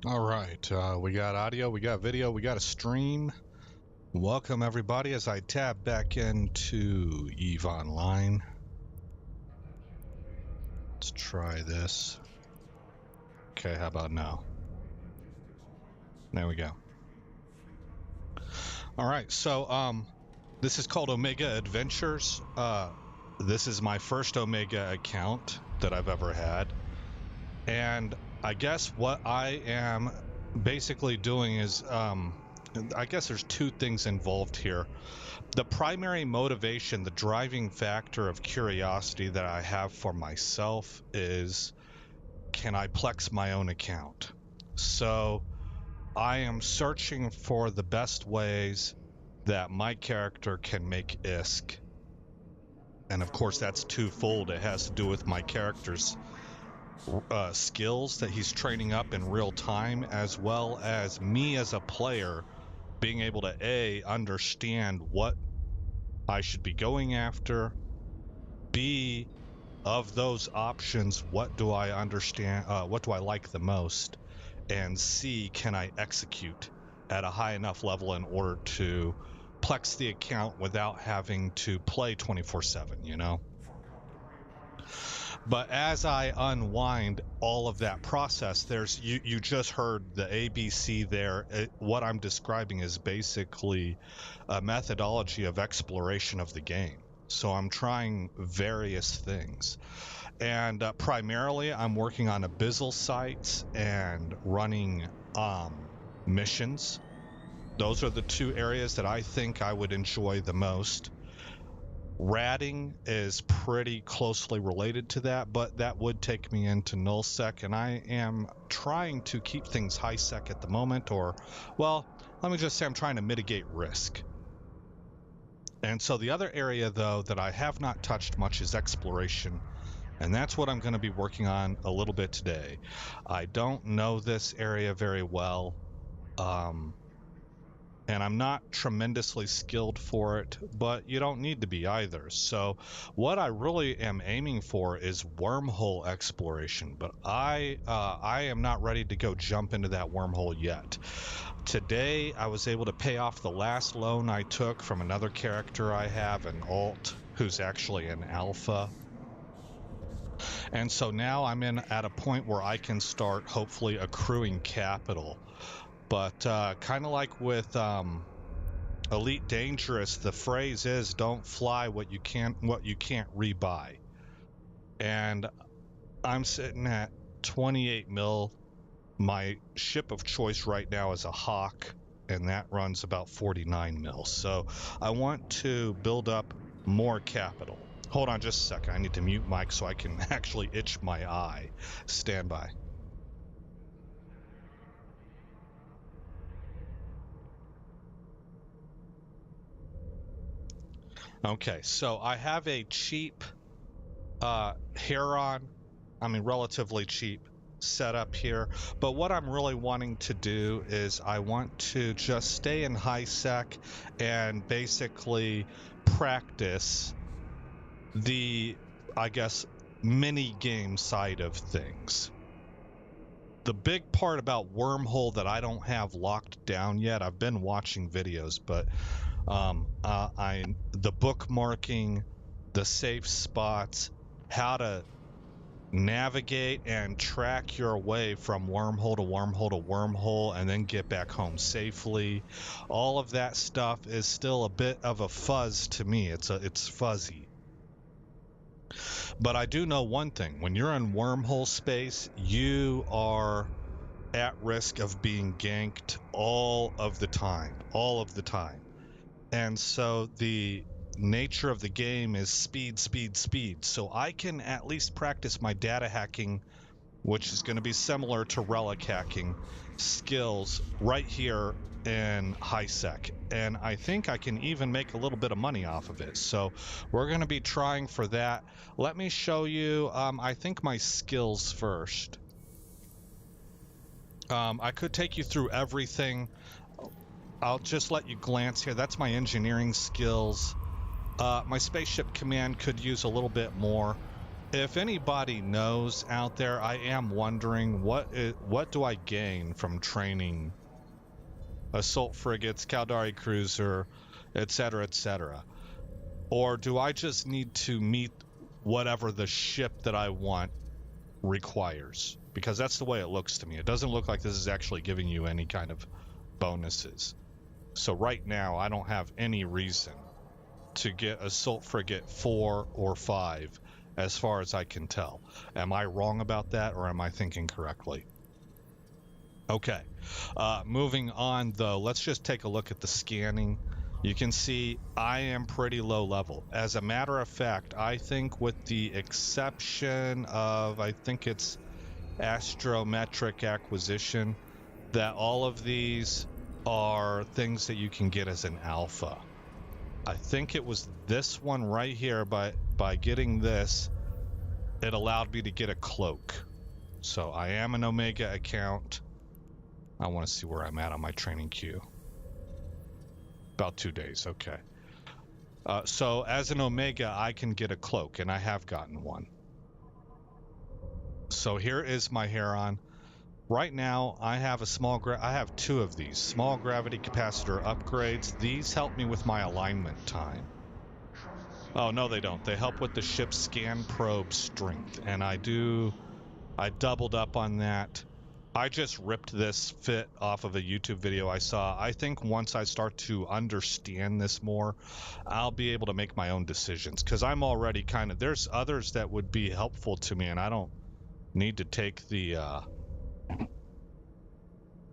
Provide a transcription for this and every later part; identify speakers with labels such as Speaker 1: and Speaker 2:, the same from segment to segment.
Speaker 1: All right, we got audio, we got video, we got a stream. Welcome everybody as I tab back into EVE Online. Let's try this. Okay, how about now? There we go. All right, so this is called Omega Adventures. This is my first Omega account that I've ever had. And I guess what I am basically doing is, I guess there's two things involved here. The primary motivation, the driving factor of curiosity that I have for myself is, can I plex my own account? So I am searching for the best ways that my character can make ISK. And of course that's twofold. It has to do with my character's skills that he's training up in real time, as well as me as a player being able to understand what I should be going after, B, of those options, what do I understand, what do I like the most, and C, can I execute at a high enough level in order to plex the account without having to play 24/7, you know? But as I unwind all of that process, there's you just heard the ABC there. What I'm describing is basically a methodology of exploration of the game. So I'm trying various things. And primarily I'm working on abyssal sites and running missions. Those are the two areas that I think I would enjoy the most. Ratting is pretty closely related to that, but that would take me into nullsec, and I am trying to keep things high sec at the moment, or, well, let me just say I'm trying to mitigate risk. And so the other area, though, that I have not touched much is exploration, and that's what I'm going to be working on a little bit today. I don't know this area very well, and I'm not tremendously skilled for it, but you don't need to be either. So what I really am aiming for is wormhole exploration, but I am not ready to go jump into that wormhole yet. Today I was able to pay off the last loan I took from another character I have, an alt, who's actually an alpha. And so now I'm at a point where I can start hopefully accruing capital. But kind of like with Elite Dangerous, the phrase is don't fly what you can't rebuy. And I'm sitting at 28 mil. My ship of choice right now is a Hawk, and that runs about 49 mil. So I want to build up more capital. Hold on just a second. I need to mute Mike so I can actually itch my eye. Stand by. Okay, so I have a cheap Heron, relatively cheap setup here, but what I'm really wanting to do is I want to just stay in high sec and basically practice the, I guess, mini game side of things. The big part about wormhole that I don't have locked down yet, I've been watching videos, but the bookmarking, the safe spots, how to navigate and track your way from wormhole to wormhole to wormhole and then get back home safely. All of that stuff is still a bit of a fuzz to me. It's fuzzy. But I do know one thing. When you're in wormhole space, you are at risk of being ganked all of the time. And so the nature of the game is speed. So I can at least practice my data hacking, which is going to be similar to relic hacking skills right here in high sec. And I think I can even make a little bit of money off of it. So we're going to be trying for that. Let me show you, I think my skills first. I could take you through everything. I'll just let you glance here. That's my engineering skills. My spaceship command could use a little bit more. if anybody knows out there, I am wondering what do I gain from training assault frigates, Caldari cruiser, etc., etc. Or do I just need to meet whatever the ship that I want requires? Because that's the way it looks to me. It doesn't look like this is actually giving you any kind of bonuses. So right now, I don't have any reason to get assault frigate 4 or 5 as far as I can tell. Am I wrong about that, or am I thinking correctly? Okay. Moving on, though, let's just take a look at the scanning. You can see I am pretty low level. As a matter of fact, I think with the exception of, I think it's astrometric acquisition, that all of these are things that you can get as an alpha. I think it was this one right here. By getting this, it allowed me to get a cloak. So I am an Omega account. I want to see where I'm at on my training queue. About 2 days, okay. So as an Omega, I can get a cloak, and I have gotten one. So here is my Heron. Right now, I have I have 2 of these small gravity capacitor upgrades. These help me with my alignment time. Oh, no, they don't. They help with the ship's scan probe strength, and I doubled up on that. I just ripped this fit off of a YouTube video I saw. I think once I start to understand this more, I'll be able to make my own decisions, because I'm already kind of, there's others that would be helpful to me, and I don't need to take the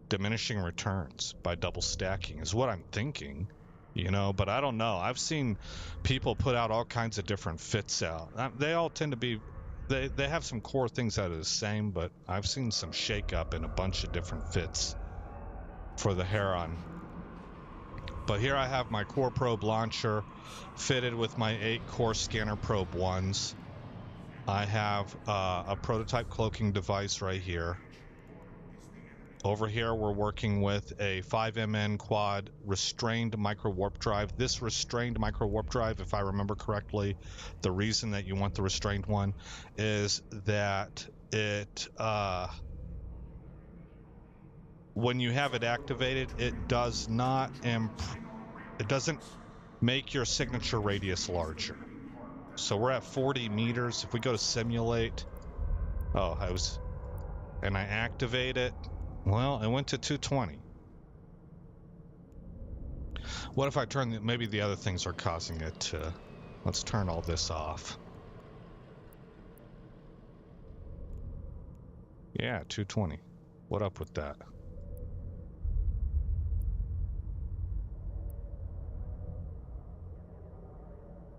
Speaker 1: diminishing returns by double stacking is what I'm thinking, you know, but I don't know. I've seen people put out all kinds of different fits out. They all tend to be, they have some core things that are the same, but I've seen some shake up in a bunch of different fits for the Heron. But here I have my core probe launcher fitted with my 8 core scanner probe 1s. I have a prototype cloaking device right here. Over here, we're working with a 5MN quad restrained micro warp drive. This restrained micro warp drive, if I remember correctly, the reason that you want the restrained one is that it, when you have it activated, it does not it doesn't make your signature radius larger. So we're at 40 meters. If we go to simulate, and I activate it. Well, it went to 220. What if I turn maybe the other things are causing it to, let's turn all this off. Yeah, 220. What up with that?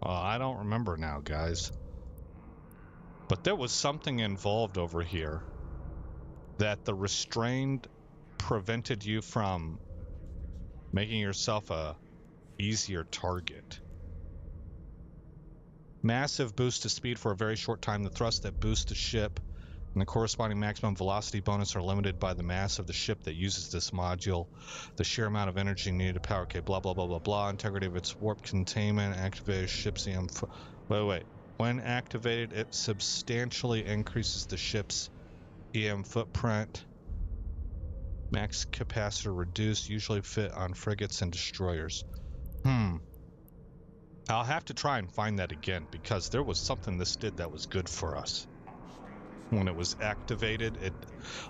Speaker 1: I don't remember now, guys. But there was something involved over here that the restrained prevented you from making yourself a easier target. Massive boost to speed for a very short time. The thrust that boosts the ship and the corresponding maximum velocity bonus are limited by the mass of the ship that uses this module. The sheer amount of energy needed to power, okay, blah, blah, blah, blah, blah. Integrity of its warp containment, activated ship's EM... Wait. When activated, it substantially increases the ship's EM footprint. Max capacitor reduced, usually fit on frigates and destroyers. I'll have to try and find that again, because there was something this did that was good for us. When it was activated, it,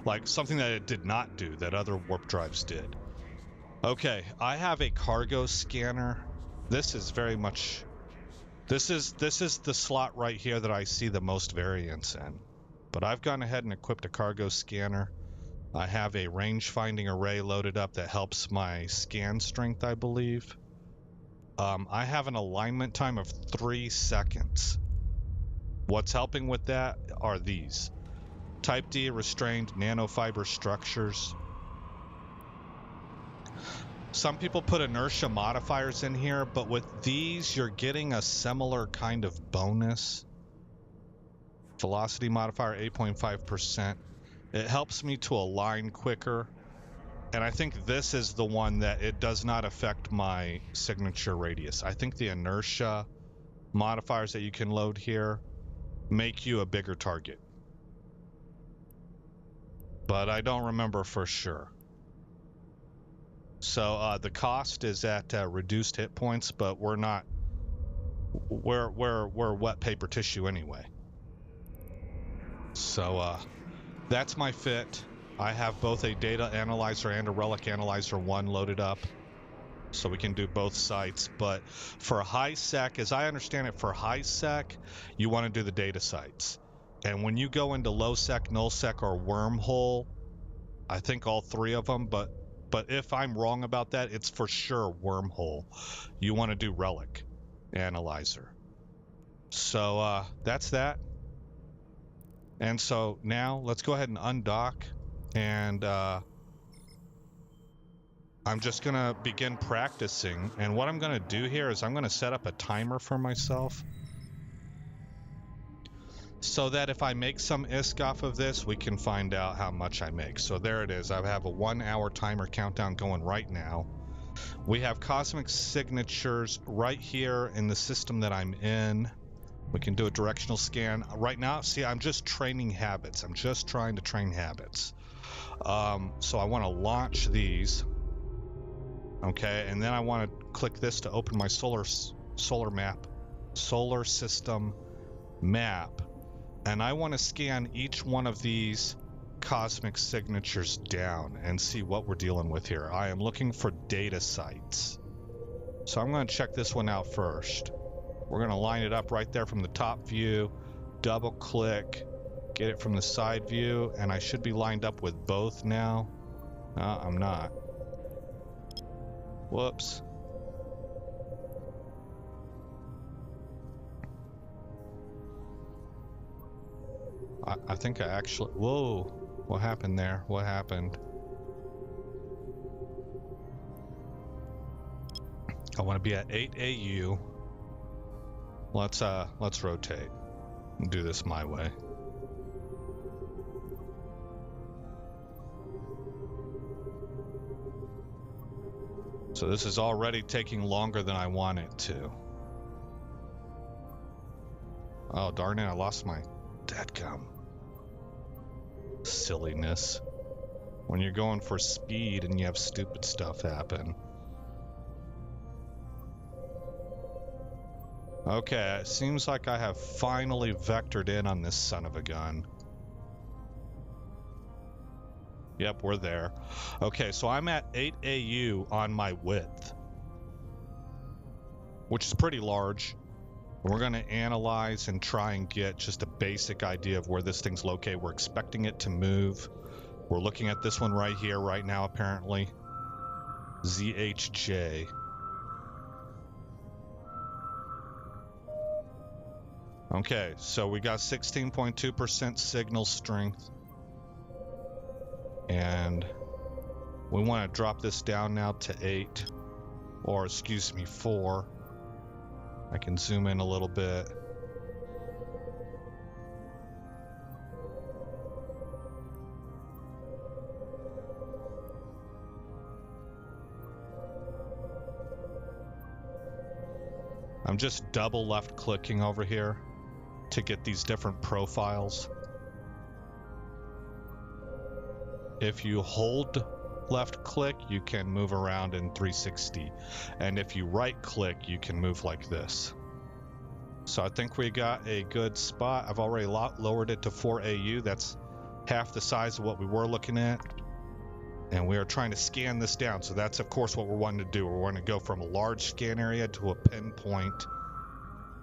Speaker 1: like something that it did not do that other warp drives did. Okay, I have a cargo scanner. This is very much, this is the slot right here that I see the most variance in. But I've gone ahead and equipped a cargo scanner. I have a range finding array loaded up that helps my scan strength, I believe. I have an alignment time of 3 seconds. What's helping with that are these. Type D restrained nanofiber structures. Some people put inertia modifiers in here, but with these, you're getting a similar kind of bonus. Velocity modifier 8.5%. It helps me to align quicker. And I think this is the one that it does not affect my signature radius. I think the inertia modifiers that you can load here make you a bigger target. But I don't remember for sure. So the cost is at reduced hit points, but we're not. We're wet paper tissue anyway. So that's my fit. I have both a data analyzer and a relic analyzer 1 loaded up, so we can do both sites. But for high sec, as I understand it, for high sec, you want to do the data sites. And when you go into low sec, null sec, or wormhole, I think all 3 of them, but if I'm wrong about that, it's for sure wormhole. You want to do relic analyzer. So that's that. And so now let's go ahead and undock, and I'm just going to begin practicing. And what I'm going to do here is I'm going to set up a timer for myself so that if I make some ISK off of this, we can find out how much I make. So there it is. I have a 1-hour timer countdown going right now. We have cosmic signatures right here in the system that I'm in. We can do a directional scan. Right now, see, I'm just training habits. I'm just trying to train habits. So I want to launch these. Okay, and then I want to click this to open my solar system map. And I want to scan each one of these cosmic signatures down and see what we're dealing with here. I am looking for data sites. So I'm going to check this one out first. We're going to line it up right there from the top view, double click, get it from the side view, and I should be lined up with both now. I'm not. Whoops. I think I actually... Whoa. What happened there? What happened? I want to be at 8 AU. Let's rotate and do this my way. So this is already taking longer than I want it to. Oh, darn it, I lost my dadgum. Silliness. When you're going for speed and you have stupid stuff happen. Okay, it seems like I have finally vectored in on this son of a gun. Yep, we're there. Okay, so I'm at 8 AU on my width, which is pretty large. We're going to analyze and try and get just a basic idea of where this thing's located. We're expecting it to move. We're looking at this one right here, right now, apparently. ZHJ. Okay, so we got 16.2% signal strength. And we want to drop this down now to 8, or excuse me, 4. I can zoom in a little bit. I'm just double left clicking over here to get these different profiles. If you hold left click, you can move around in 360. And if you right click, you can move like this. So I think we got a good spot. I've already lowered it to 4 AU. That's half the size of what we were looking at. And we are trying to scan this down. So that's, of course, what we're wanting to do. We're wanting to go from a large scan area to a pinpoint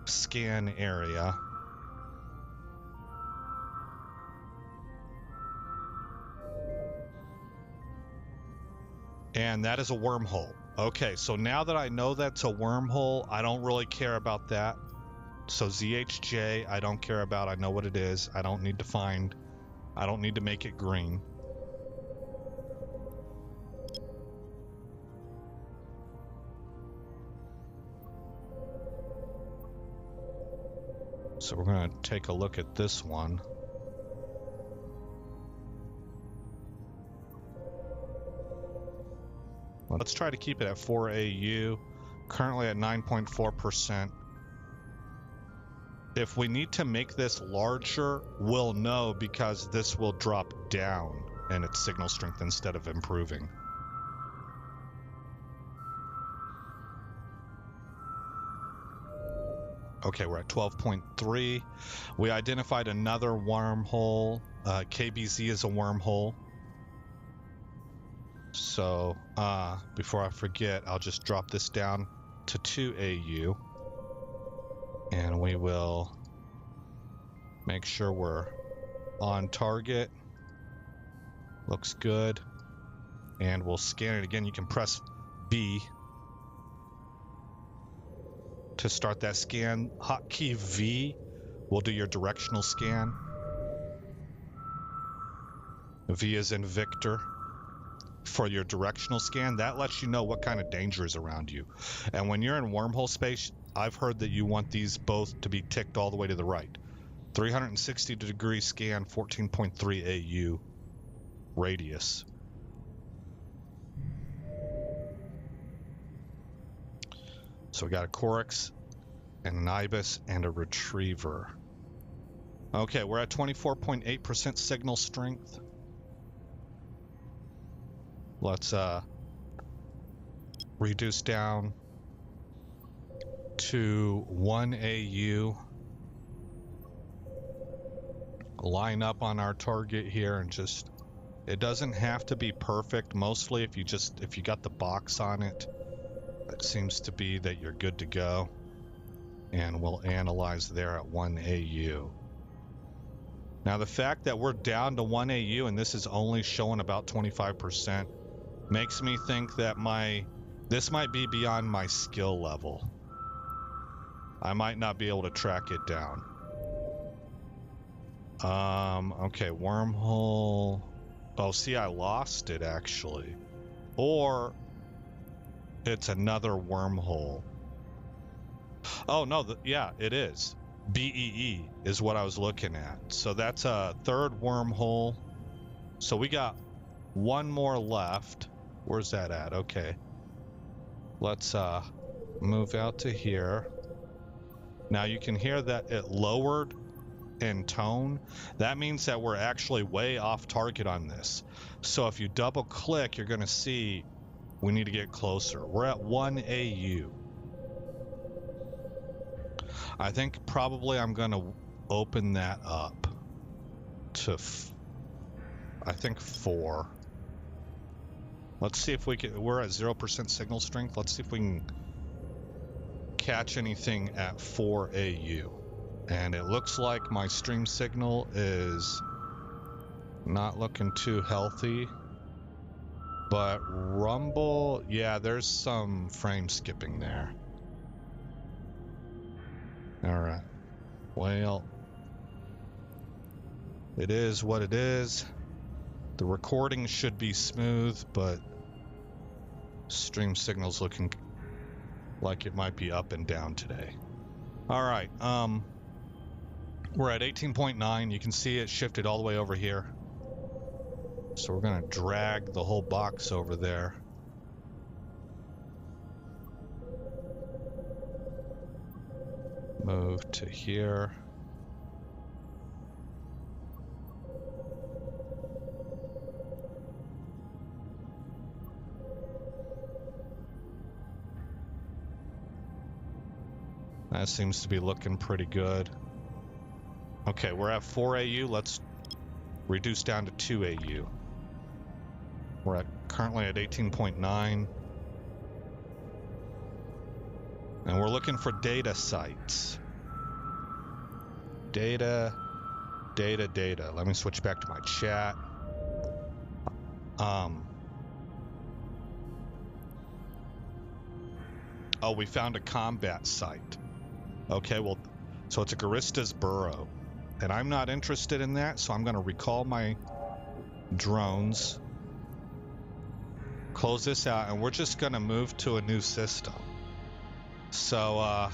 Speaker 1: scan area. And that is a wormhole. Okay, so now that I know that's a wormhole, I don't really care about that. So ZHJ, I don't care about. I know what it is. I don't need to find. I don't need to make it green. So we're going to take a look at this one. Let's try to keep it at 4 AU, currently at 9.4%. if we need to make this larger, we'll know because this will drop down in its signal strength instead of improving. Okay, we're at 12.3. We identified another wormhole. KBZ is a wormhole. So, before I forget, I'll just drop this down to 2 AU. And we will make sure we're on target. Looks good. And we'll scan it again. You can press B to start that scan. Hotkey V will do your directional scan. V is in Victor. For your directional scan, that lets you know what kind of danger is around you. And when you're in wormhole space, I've heard that you want these both to be ticked all the way to the right. 360-degree scan, 14.3 AU radius. So we got a Corax, and an Ibis, and a Retriever. Okay, we're at 24.8% signal strength. Let's reduce down to 1 AU. Line up on our target here and just, it doesn't have to be perfect. Mostly if you got the box on it, it seems to be that you're good to go. And we'll analyze there at 1 AU. Now the fact that we're down to 1 AU and this is only showing about 25% makes me think that this might be beyond my skill level. I might not be able to track it down. Okay, wormhole. Oh, see, I lost it actually. Or it's another wormhole. Oh no, yeah, it is. BEE is what I was looking at. So that's a third wormhole. So we got one more left. Where's that at? Okay. Let's move out to here. Now you can hear that it lowered in tone. That means that we're actually way off target on this. So if you double click, you're going to see we need to get closer. We're at 1 AU. I think probably I'm going to open that up to, I think 4. Let's see if we can, we're at 0% signal strength. Let's see if we can catch anything at 4 AU. And it looks like my stream signal is not looking too healthy. But Rumble, yeah, there's some frame skipping there. Alright. Well, it is what it is. The recording should be smooth, but stream signal's looking like it might be up and down today. Alright, we're at 18.9. You can see it shifted all the way over here. So we're going to drag the whole box over there. Move to here. That seems to be looking pretty good. Okay, we're at 4 AU. Let's reduce down to 2 AU. We're currently at 18.9. And we're looking for data sites. Data. Let me switch back to my chat. Oh, we found a combat site. Okay, well, so it's a Garista's Burrow. And I'm not interested in that, so I'm going to recall my drones. Close this out, and we're just going to move to a new system. So, I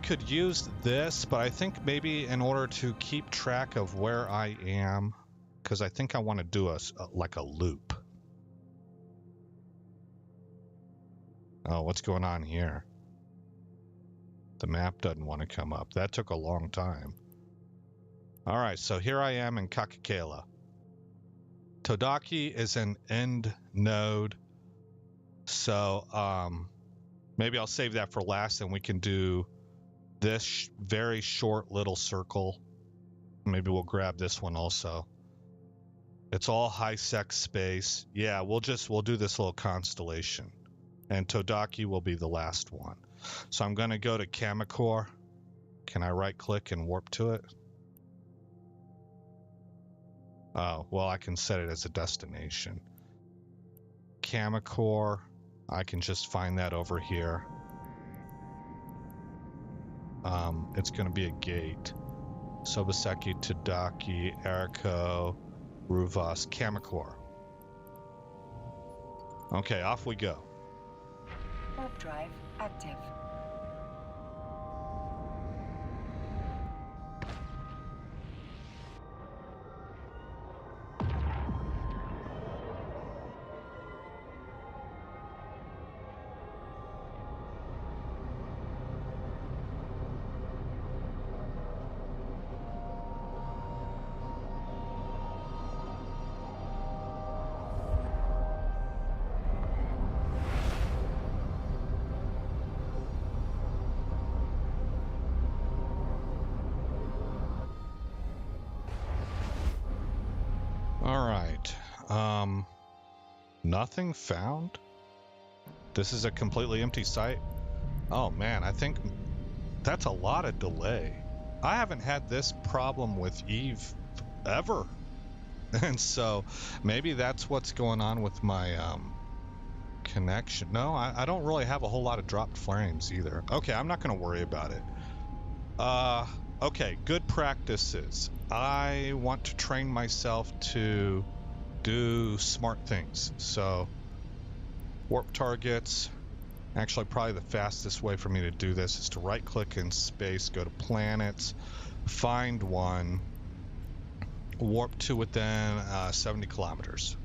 Speaker 1: could use this, but I think maybe in order to keep track of where I am, because I think I want to do like a loop. Oh, what's going on here? The map doesn't want to come up. That took a long time. All right, so here I am in Kakakela. Todaki is an end node, so maybe I'll save that for last, and we can do this very short little circle. Maybe we'll grab this one also. It's all high-sec space. Yeah, we'll do this little constellation, and Todaki will be the last one. So I'm going to go to Kamakor. Can I right-click and warp to it? Oh, well, I can set it as a destination. Kamakor, I can just find that over here. It's going to be a gate. Sobaseki, Todaki, Eriko, Rhoades, Kamakor. Okay, off we go.
Speaker 2: Warp drive active.
Speaker 1: Nothing found? This is a completely empty site? Oh man, I think that's a lot of delay. I haven't had this problem with Eve ever. And so maybe that's what's going on with my connection. No, I don't really have a whole lot of dropped frames either. Okay, I'm not going to worry about it. Okay, good practices. I want to train myself to do smart things. So warp targets. Actually, probably the fastest way for me to do this is to right click in space, go to planets, find one, warp to within 70 kilometers.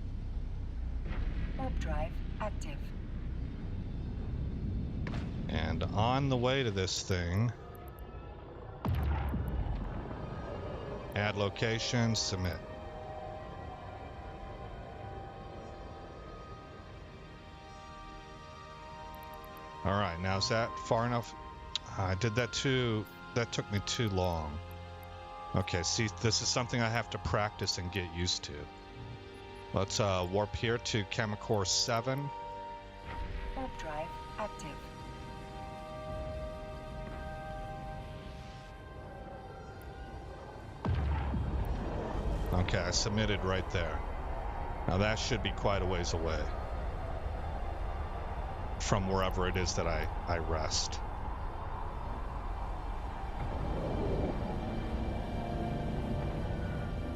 Speaker 2: Warp drive active.
Speaker 1: And on the way to this thing, add location, submit. All right, now is that far enough? I did that too. That took me too long. Okay, see, this is something I have to practice and get used to. Let's warp here to Kamakor 7.
Speaker 2: Warp drive active.
Speaker 1: Okay, I submitted right there. Now that should be quite a ways away from wherever it is that I rest.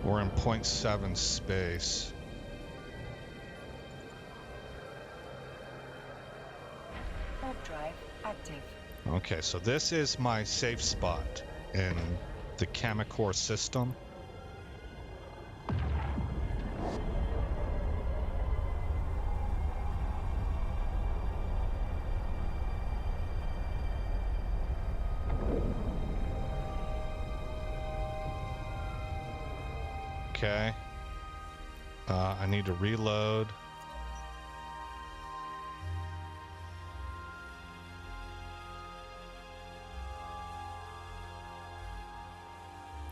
Speaker 1: We're in 0.7 space.
Speaker 2: Warp drive active.
Speaker 1: Okay, so this is my safe spot in the Kamakor system. Okay. I need to reload.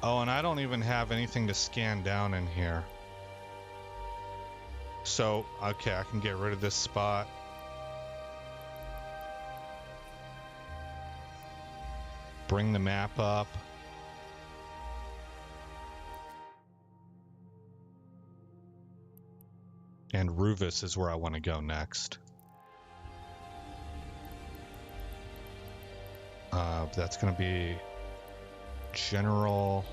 Speaker 1: Oh, and I don't even have anything to scan down in here. So, okay, I can get rid of this spot. Bring the map up. And Rhoades is where I want to go next. That's going to be general.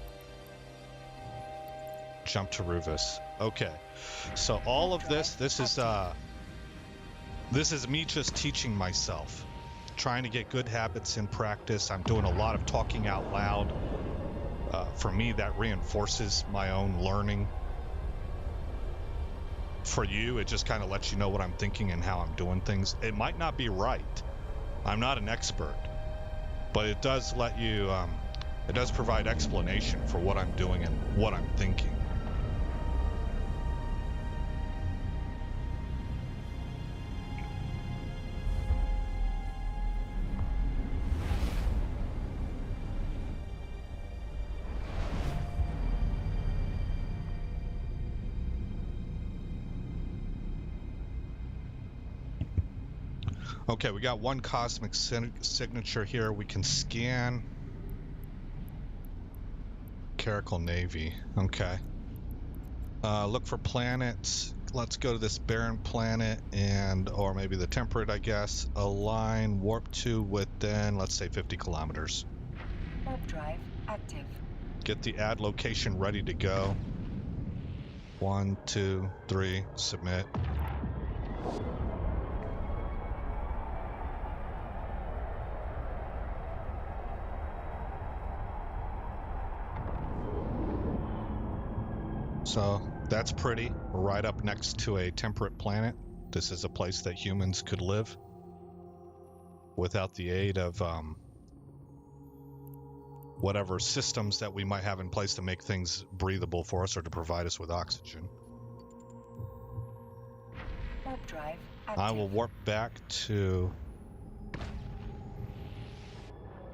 Speaker 1: Jump to Rhoades. Okay. So all of this is me just teaching myself, trying to get good habits in practice. I'm doing a lot of talking out loud. For me, that reinforces my own learning. For you, it just kind of lets you know what I'm thinking and how I'm doing things. It might not be right. I'm not an expert. but it does let you, it does provide explanation for what I'm doing and what I'm thinking. Okay, we got one cosmic signature here. We can scan Caracal Navy. Okay. Look for planets. Let's go to this barren planet or maybe the temperate, I guess. Align warp to within, let's say 50 kilometers.
Speaker 2: Warp drive active.
Speaker 1: Get the add location ready to go. 1, 2, 3, submit. So that's pretty. We're right up next to a temperate planet. This is a place that humans could live without the aid of whatever systems that we might have in place to make things breathable for us or to provide us with oxygen.
Speaker 2: Warp drive active.
Speaker 1: I will warp back to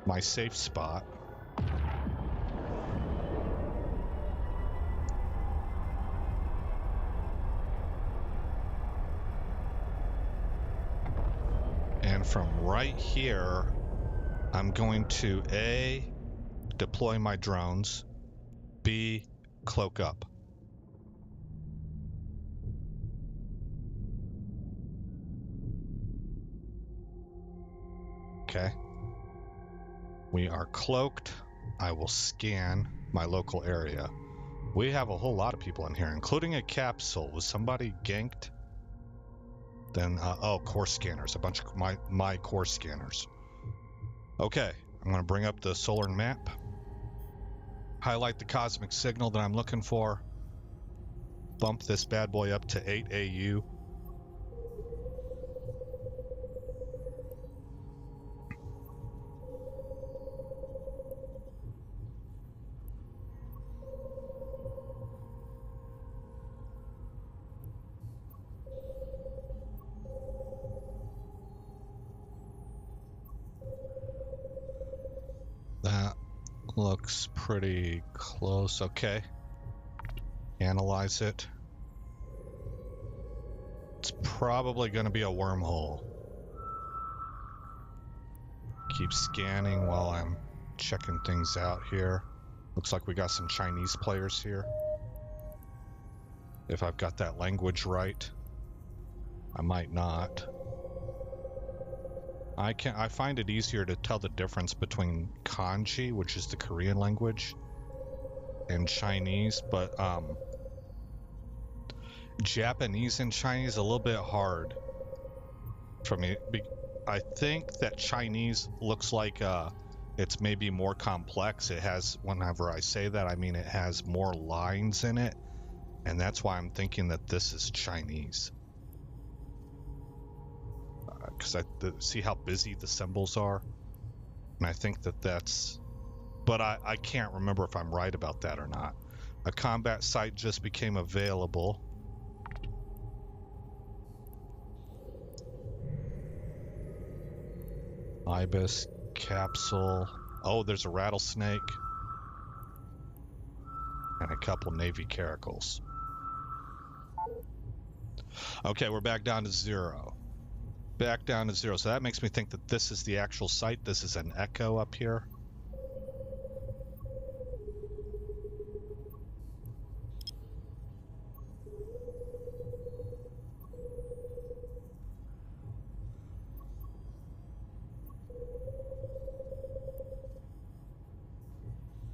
Speaker 1: my safe spot. And from right here, I'm going to A, deploy my drones, B, cloak up. Okay. We are cloaked. I will scan my local area. We have a whole lot of people in here, including a capsule. Was somebody ganked? Then, oh, core scanners. A bunch of my core scanners. Okay, I'm going to bring up the solar map. Highlight the cosmic signal that I'm looking for. Bump this bad boy up to 8 AU. That looks pretty close. Okay. Analyze it. It's probably going to be a wormhole. Keep scanning while I'm checking things out here. Looks like we got some Chinese players here. If I've got that language right. I might not. I find it easier to tell the difference between kanji, which is the Korean language, and Chinese, but Japanese and Chinese a little bit hard for me. I think that Chinese looks like it's maybe more complex. It has, whenever I say that, I mean it has more lines in it, and that's why I'm thinking that this is Chinese. Because I see how busy the symbols are, and I think that that's, but I can't remember if I'm right about that or not. A combat site just became available. Ibis capsule. Oh, there's a rattlesnake and a couple Navy caracals. Okay, we're back down to 0. Back down to 0. So that makes me think that this is the actual site. This is an echo up here.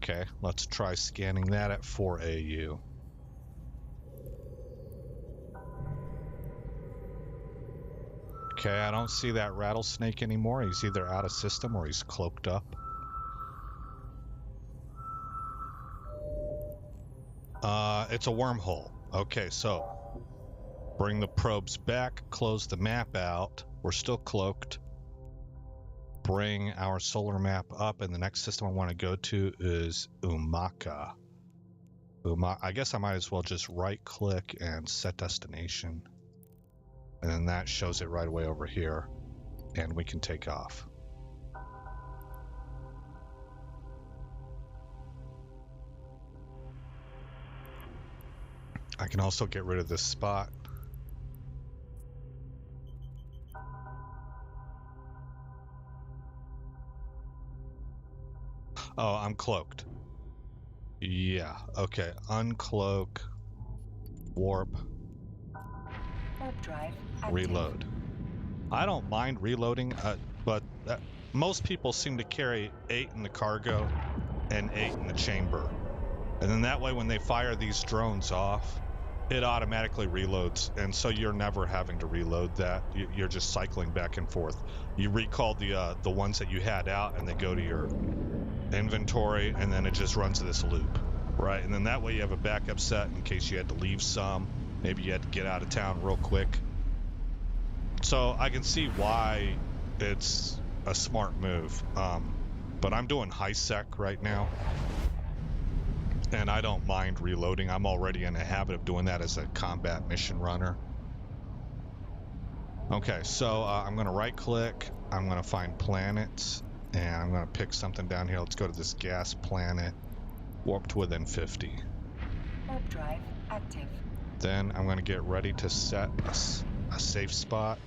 Speaker 1: Okay, let's try scanning that at 4 AU. Okay, I don't see that rattlesnake anymore. He's either out of system or he's cloaked up. It's a wormhole. Okay, so bring the probes back, close the map out. We're still cloaked. bring our solar map up, and the next system I want to go to is Umaka. I guess I might as well just right click and set destination, and then that shows it right away over here, and we can take off. I can also get rid of this spot. Oh, I'm cloaked. Yeah, okay. Uncloak, warp,
Speaker 2: Warp drive active.
Speaker 1: reload. I don't mind reloading, but most people seem to carry 8 in the cargo and 8 in the chamber. And then that way when they fire these drones off, it automatically reloads, and so you're never having to reload that. You're just cycling back and forth. You recall the ones that you had out, and they go to your inventory, and then it just runs this loop, right? And then that way you have a backup set in case you had to leave some. Maybe you had to get out of town real quick. So I can see why it's a smart move. But I'm doing high sec right now, and I don't mind reloading. I'm already in a habit of doing that as a combat mission runner. Okay, so I'm going to right click. I'm going to find planets, and I'm going to pick something down here. Let's go to this gas planet, warp to within 50.
Speaker 2: Warp drive active.
Speaker 1: Then I'm going to get ready to set a safe spot.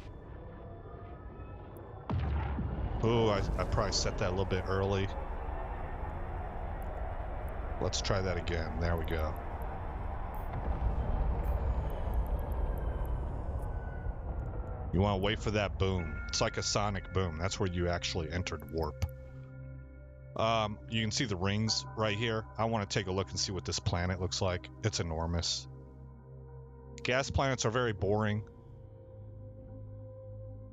Speaker 1: Ooh, I probably set that a little bit early. Let's try that again. There we go. You want to wait for that boom. It's like a sonic boom. That's where you actually entered warp. You can see the rings right here. I want to take a look and see what this planet looks like. It's enormous. Gas planets are very boring.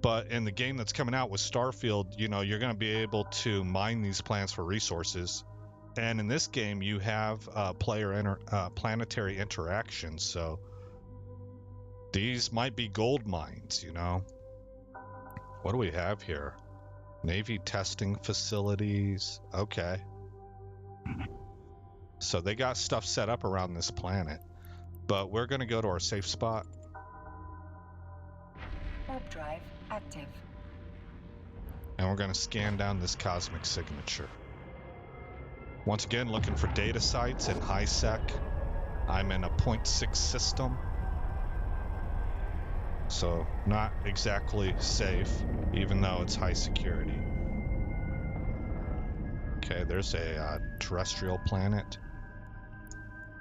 Speaker 1: But in the game that's coming out with Starfield, you know, you're going to be able to mine these planets for resources. And in this game, you have planetary interactions, so these might be gold mines, you know? What do we have here? Navy testing facilities. Okay. So they got stuff set up around this planet, but we're going to go to our safe spot.
Speaker 2: Warp drive active.
Speaker 1: And we're going to scan down this cosmic signature. Once again, looking for data sites in high sec. I'm in a 0.6 system, so not exactly safe, even though it's high security. Okay, there's a terrestrial planet.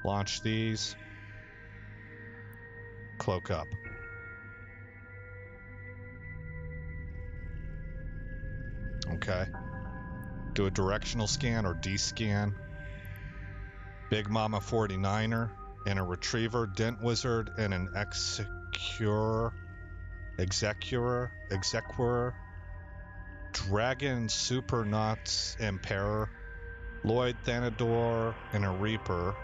Speaker 1: Launch these. Cloak up. Okay. Do a directional scan or D-scan. Big Mama 49er and a Retriever, Dent Wizard, and an Execurer, Dragon, Supernauts, Emperor, Lloyd, Thanador, and a Reaper.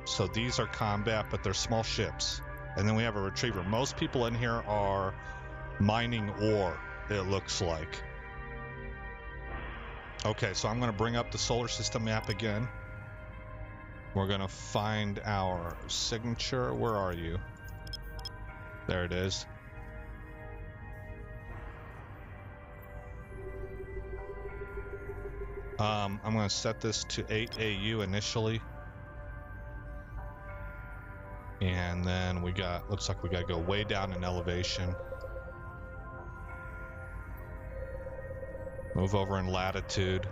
Speaker 1: So these are combat, but they're small ships. And then we have a Retriever. Most people in here are mining ore, it looks like. Okay, so I'm going to bring up the solar system map again. We're going to find our signature. Where are you? There it is. I'm going to set this to 8 AU initially. And then looks like we got to go way down in elevation. Move over in latitude.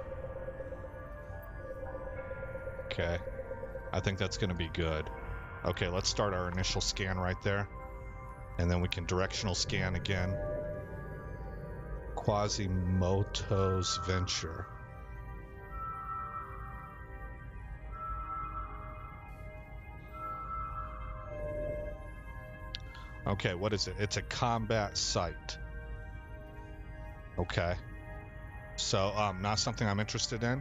Speaker 1: Okay. I think that's going to be good. Okay, let's start our initial scan right there. And then we can directional scan again. Quasimodo's Venture. Okay, what is it? It's a combat site. Okay. So, not something I'm interested in.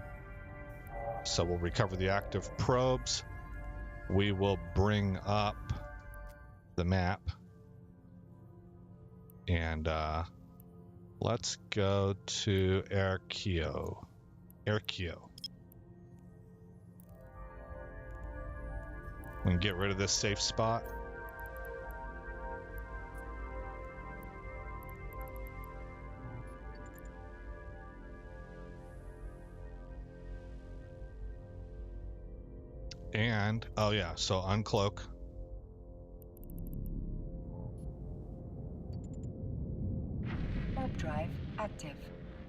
Speaker 1: So we'll recover the active probes. We will bring up the map. And Let's go to Erkio. Erkio. We can get rid of this safe spot. And, oh yeah, so uncloak.
Speaker 2: Warp drive active.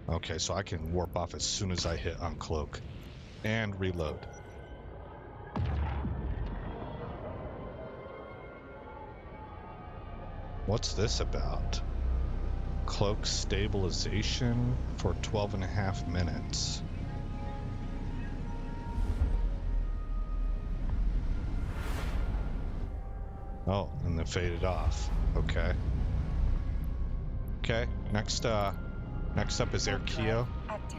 Speaker 1: Okay, so I can warp off as soon as I hit uncloak. And reload. What's this about? Cloak stabilization for 12.5 minutes. Oh, and then faded off. Okay. Okay, next up is
Speaker 2: Warp
Speaker 1: Erkio.
Speaker 2: drive active.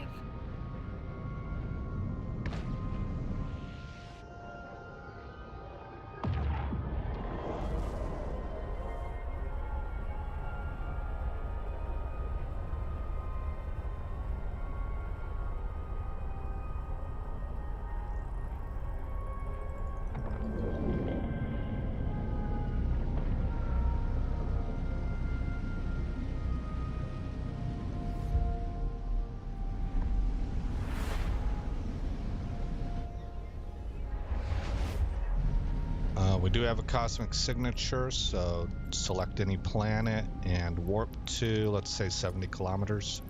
Speaker 1: We do have a cosmic signature, so select any planet and warp to, let's say, 70 kilometers.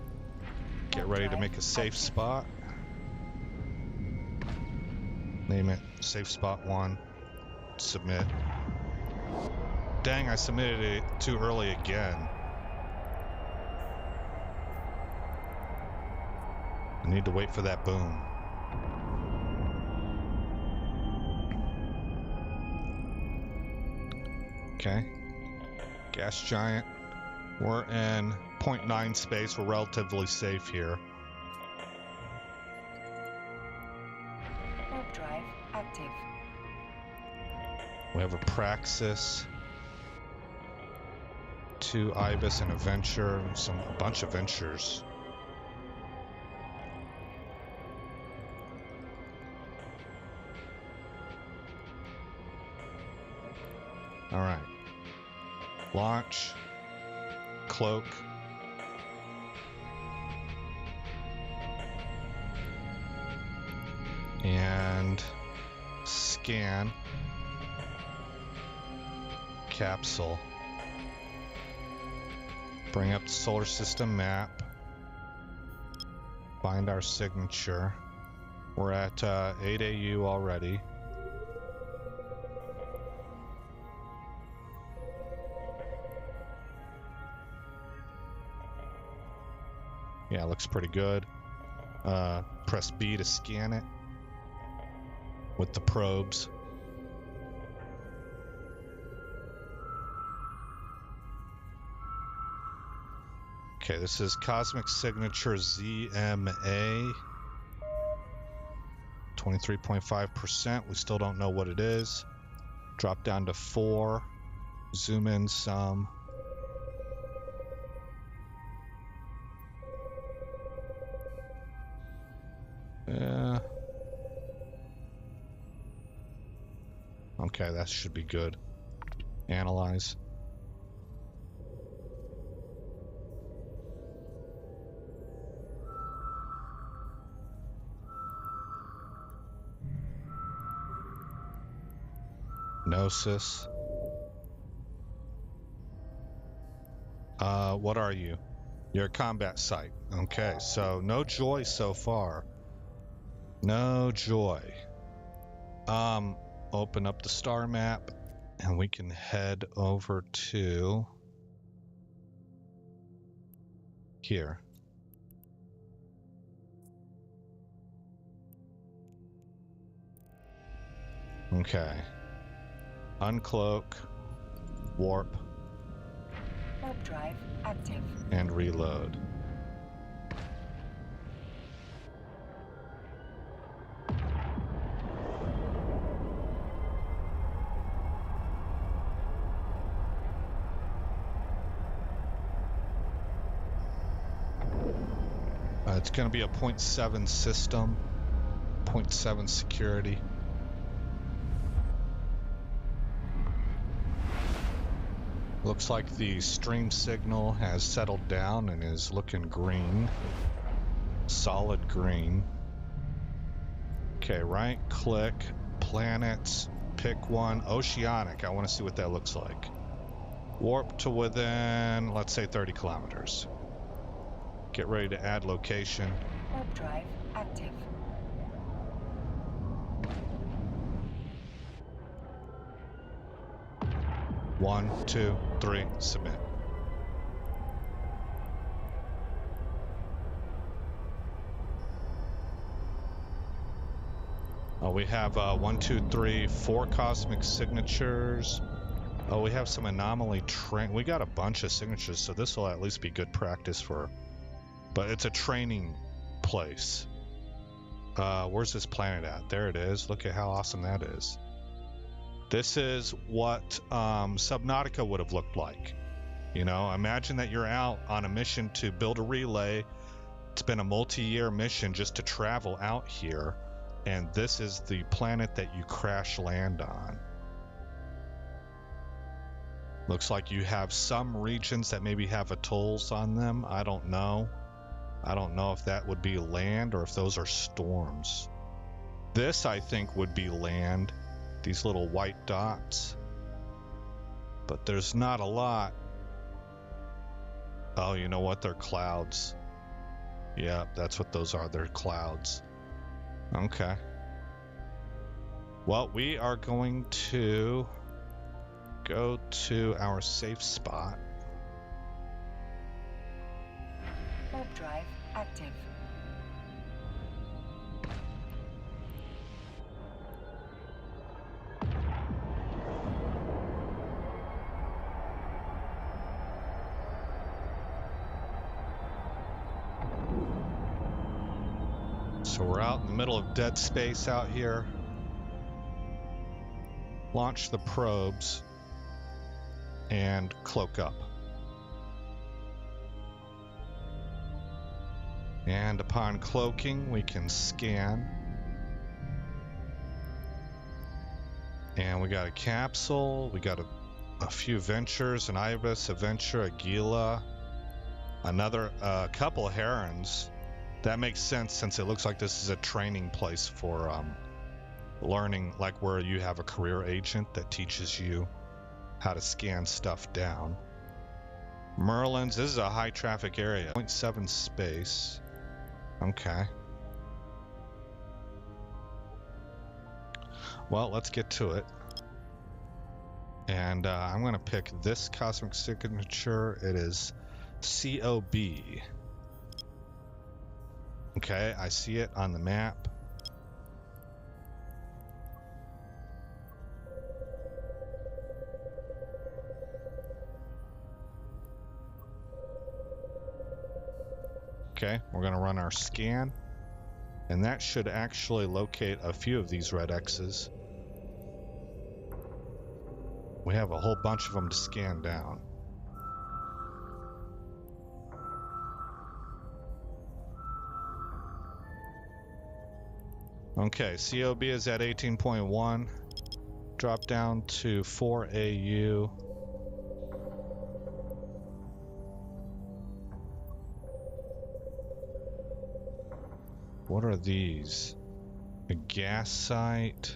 Speaker 1: Get ready to make a safe spot. Name it safe spot 1. Submit. Dang, I submitted it too early again. I need to wait for that boom. Okay. Gas giant. We're in 0.9 space. We're relatively safe here.
Speaker 2: Warp drive active.
Speaker 1: We have a Praxis, 2 Ibis, and a Venture. A bunch of Ventures. All right. Launch. Cloak. And scan. Capsule. Bring up the solar system map. Find our signature. We're at 8 AU already. Yeah, looks pretty good. Press B to scan it with the probes. Okay, this is Cosmic Signature ZMA. 23.5%. We still don't know what it is. Drop down to 4. Zoom in some. Okay, that should be good. Analyze. Gnosis. What are you? You're a combat site. Okay, so no joy so far. No joy. Open up the star map and we can head over to here. Okay. Uncloak, warp,
Speaker 2: Warp drive active.
Speaker 1: and reload. It's going to be a 0.7 system, 0.7 security. Looks like the stream signal has settled down and is looking green. Solid green. Okay, right click, planets, pick one, oceanic. I want to see what that looks like. Warp to within, let's say 30 kilometers. Get ready to add location.
Speaker 2: Warp drive active.
Speaker 1: One, two, three, submit. We have 1, 2, 3, 4 cosmic signatures. Oh, we have some anomaly we got a bunch of signatures, so this will at least be good practice for. But it's a training place. Where's this planet at? There it is. Look at how awesome that is. This is what Subnautica would have looked like. You know, imagine that you're out on a mission to build a relay. It's been a multi-year mission just to travel out here. And this is the planet that you crash land on. Looks like you have some regions that maybe have atolls on them. I don't know. I don't know if that would be land or if those are storms. This, I think, would be land. These little white dots. But there's not a lot. Oh, you know what? They're clouds. Yeah, that's what those are. They're clouds. Okay. Well, we are going to go to our safe spot.
Speaker 2: Warp drive active.
Speaker 1: So we're out in the middle of dead space out here. Launch the probes and cloak up. And upon cloaking, we can scan. And we got a capsule, we got a few ventures, an ibis, a venture, a gila, another couple of herons. That makes sense since it looks like this is a training place for learning, like where you have a career agent that teaches you how to scan stuff down. Merlins, this is a high traffic area. 0.7 space. Okay. Well, let's get to it. And I'm going to pick this cosmic signature. It is COB. Okay, I see it on the map. Okay, we're going to run our scan. And that should actually locate a few of these red X's. We have a whole bunch of them to scan down. Okay, COB is at 18.1. Drop down to 4 AU. What are these? A gas site,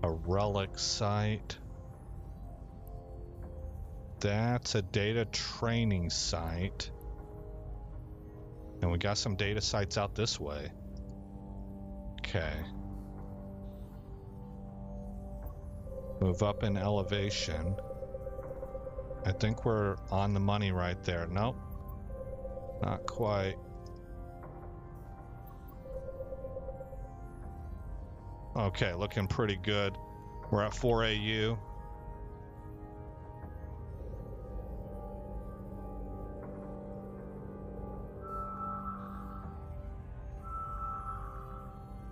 Speaker 1: a relic site. That's a data training site. And we got some data sites out this way. Okay. Move up in elevation. I think we're on the money right there. Nope. Not quite. Okay, looking pretty good. We're at 4 AU.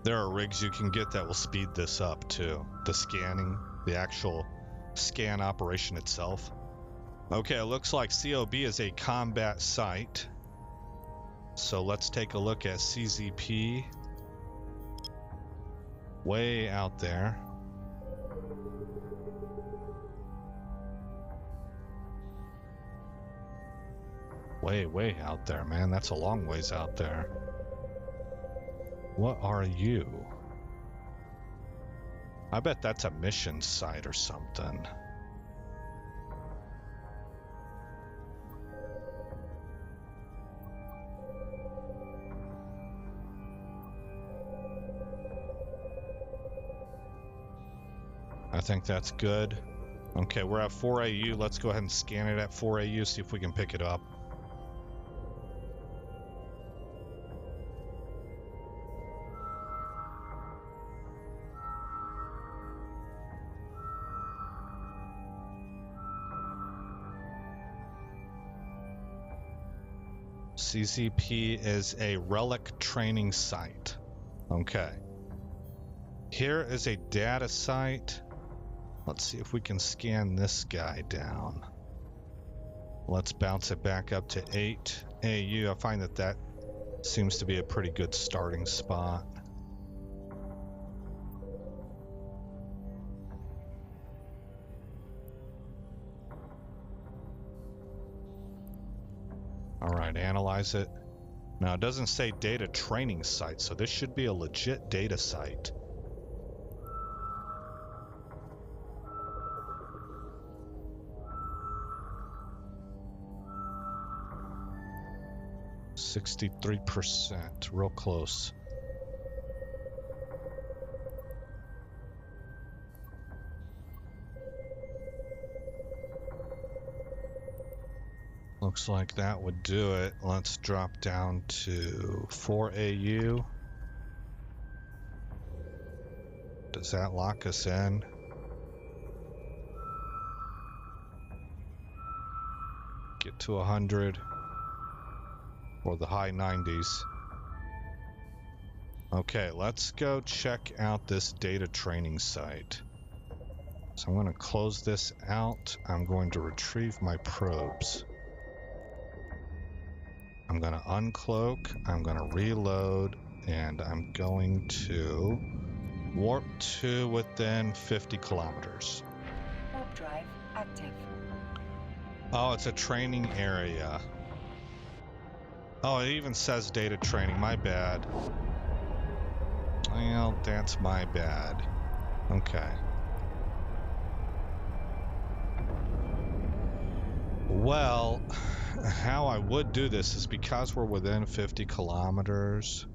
Speaker 1: There are rigs you can get that will speed this up too. The scanning, the actual scan operation itself. Okay, it looks like COB is a combat site. So let's take a look at CZP. Way out there. Way out there, man. That's a long ways out there. What are you? I bet that's a mission site or something. I think that's good. Okay, we're at 4AU. Let's go ahead and scan it at 4AU, see if we can pick it up. CCP is a relic training site. Okay. Here is a data site. Let's see if we can scan this guy down. Let's bounce it back up to 8 AU. I find that that seems to be a pretty good starting spot. All right, analyze it. Now, it doesn't say data training site, so this should be a legit data site. %, real close. Looks like that would do it. Let's drop down to 4AU. Does that lock us in? Get to 100 or the high 90s. Okay, let's go check out this data training site. So I'm going to close this out. I'm going to retrieve my probes. I'm going to uncloak, I'm going to reload, and I'm going to warp to within 50 kilometers.
Speaker 2: Warp drive active.
Speaker 1: Oh, it's a training area. Oh, it even says data training. My bad. Well, that's my bad. Okay. Well, how I would do this is because we're within 50 kilometers,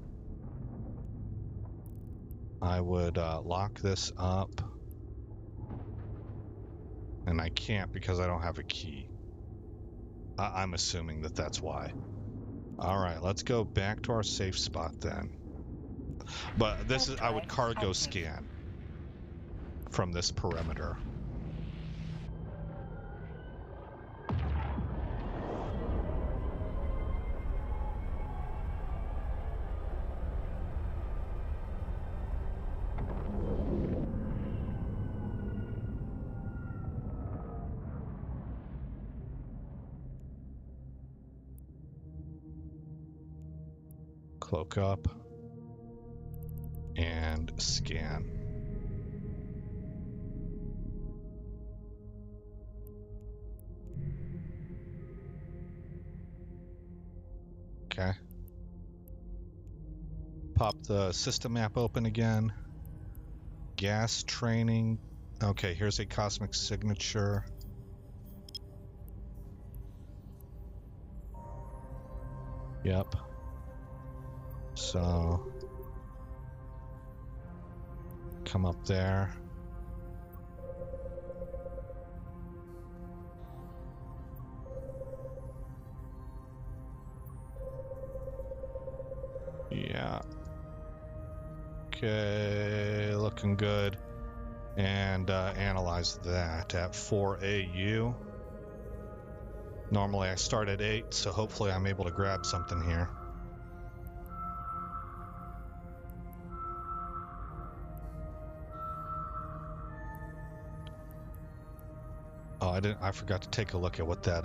Speaker 1: I would lock this up. And I can't because I don't have a key. I'm assuming that that's why. All right, let's go back to our safe spot then. But this is, I would cargo scan from this perimeter. Cloak up and scan. Okay. Pop the system map open again. Gas training. Okay, here's a cosmic signature. Yep. So come up there. Yeah. Okay, looking good. And analyze that at 4AU. Normally I start at 8, so hopefully I'm able to grab something here. Oh, I forgot to take a look at what that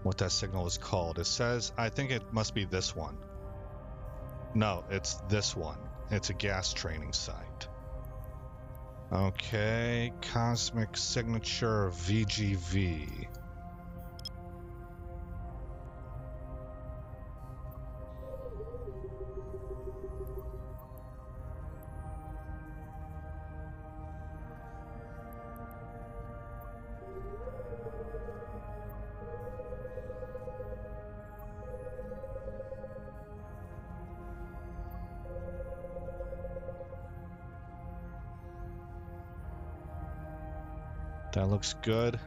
Speaker 1: what that signal is called. It says, I think it must be this one. No, it's this one. It's a gas training site. Okay, cosmic signature VGV. That looks good.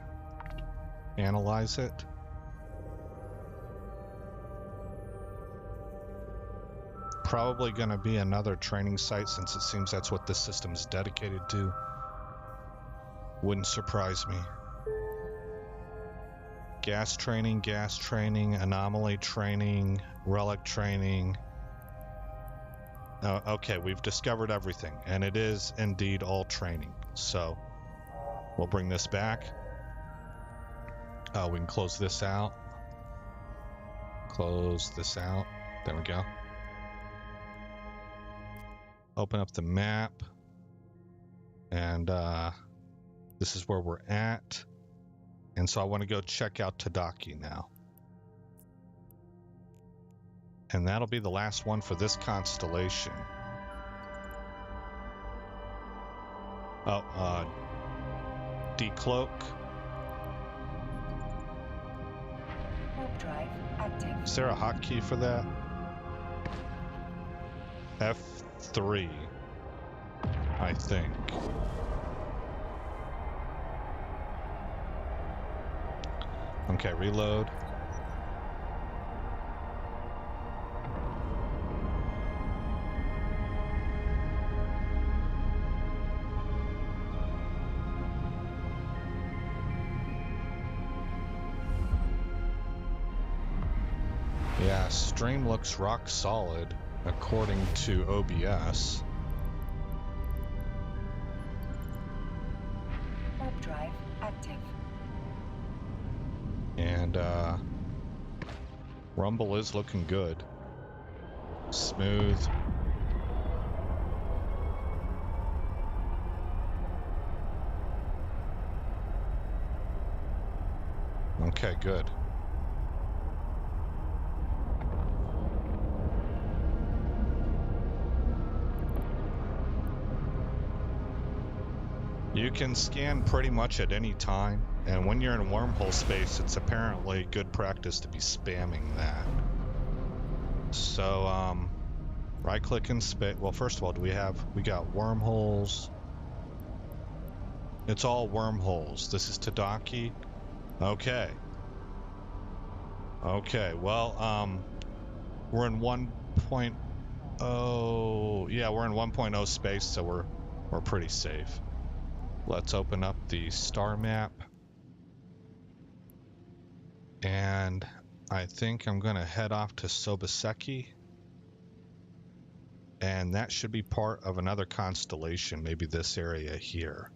Speaker 1: Analyze it. Probably going to be another training site since it seems that's what this system's dedicated to. Wouldn't surprise me. Gas training, anomaly training, relic training. Okay, we've discovered everything, and it is indeed all training. So we'll bring this back. We can close this out. Close this out. There we go. Open up the map. And this is where we're at. And so I want to go check out Tadaki now. And that'll be the last one for this constellation. Oh, decloak.
Speaker 2: Warp drive active.
Speaker 1: Is there a hotkey for that? F3, I think. Okay, reload. Yeah, stream looks rock solid according to OBS.
Speaker 2: Warp drive active.
Speaker 1: And Rumble is looking good. Smooth. Okay, good. You can scan pretty much at any time, and when you're in wormhole space, it's apparently good practice to be spamming that. So, right-click in space. Well, first of all, we got wormholes. It's all wormholes. This is Tadaki. Okay. Okay, well, we're in 1.0. Yeah, we're in 1.0 space, so we're pretty safe. Let's open up the star map. And I think I'm going to head off to Sobaseki. And that should be part of another constellation, maybe this area here.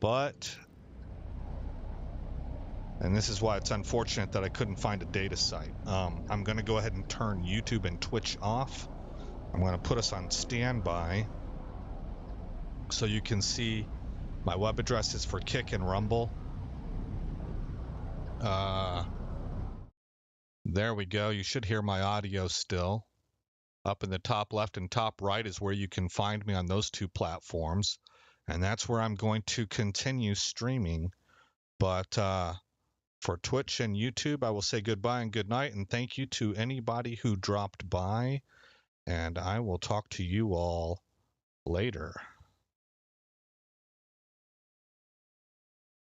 Speaker 1: But, and this is why it's unfortunate that I couldn't find a data site. I'm going to go ahead and turn YouTube and Twitch off. I'm going to put us on standby so you can see my web addresses for Kick and Rumble. There we go. You should hear my audio still. Up in the top left and top right is where you can find me on those two platforms. And that's where I'm going to continue streaming. But for Twitch and YouTube, I will say goodbye and good night. And thank you to anybody who dropped by. And I will talk to you all later.